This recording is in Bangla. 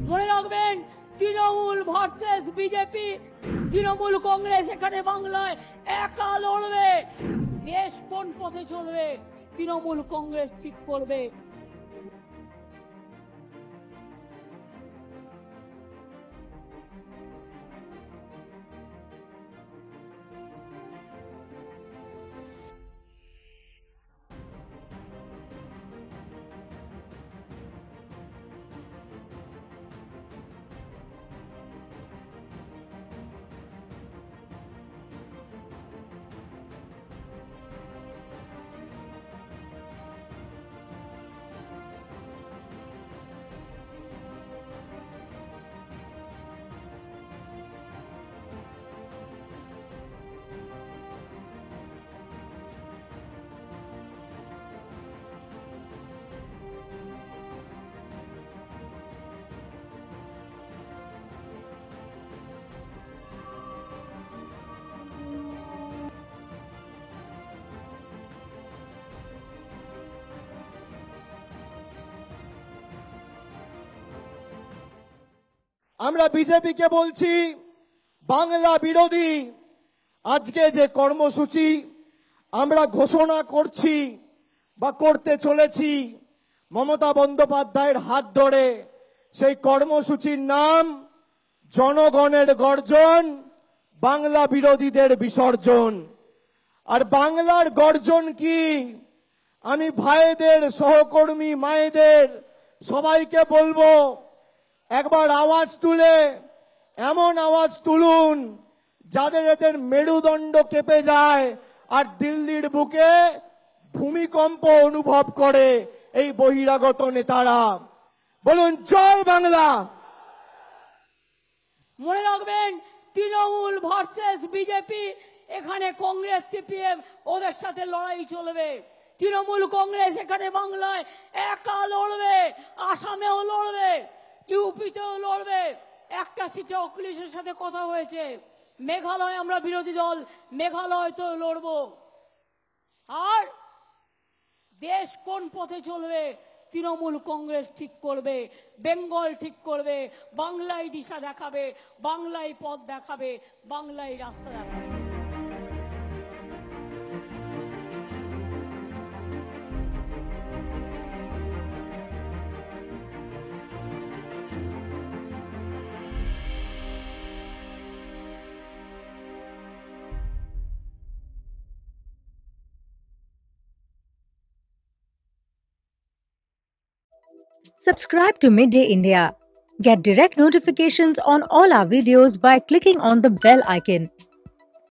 মনে রাখবেন, তৃণমূল ভার্সেস বিজেপি। তৃণমূল কংগ্রেস এখানে বাংলায় একা লড়বে। দেশ কোন পথে চলবে তৃণমূল কংগ্রেস ঠিক করবে। আমরা বিজেপিকে বলছি, বাংলা বিরোধী আজকে যে কর্মসূচি আমরা ঘোষণা করছি বা করতে চলেছি মমতা বন্দ্যোপাধ্যায়ের হাত ধরে, সেই কর্মসূচির নাম জনগণের গর্জন, বাংলা বিরোধীদের বিসর্জন। আর বাংলার গর্জন কি? আমি ভাইদের, সহকর্মী মায়েদের সবাইকে বলবো, একবার আওয়াজ তুলে এমন আওয়াজ তুলুন যাদের এদের মেরুদণ্ড কেঁপে যায় আর দিল্লির বুকে ভূমিকম্প অনুভব করে এই বহিরাগত নেতারা। বলুন জয় বাংলা। মনে রাখবেন, তৃণমূল ভার্সেস বিজেপি। এখানে কংগ্রেস সিপিএম ওদের সাথে লড়াই চলবে। তৃণমূল কংগ্রেস এখানে বাংলায় একা লড়বে, আসামেও লড়বে, ইউপিতেও লড়বে। একটা সিটে অখিলেশের সাথে কথা হয়েছে, মেঘালয় আমরা বিরোধী দল, মেঘালয় তো লড়বো। আর দেশ কোন পথে চলবে তৃণমূল কংগ্রেস ঠিক করবে, বেঙ্গল ঠিক করবে, বাংলায় দিশা দেখাবে, বাংলায় পথ দেখাবে, বাংলায় রাস্তা দেখাবে। Subscribe to Midday India. Get direct notifications on all our videos by clicking on the bell icon.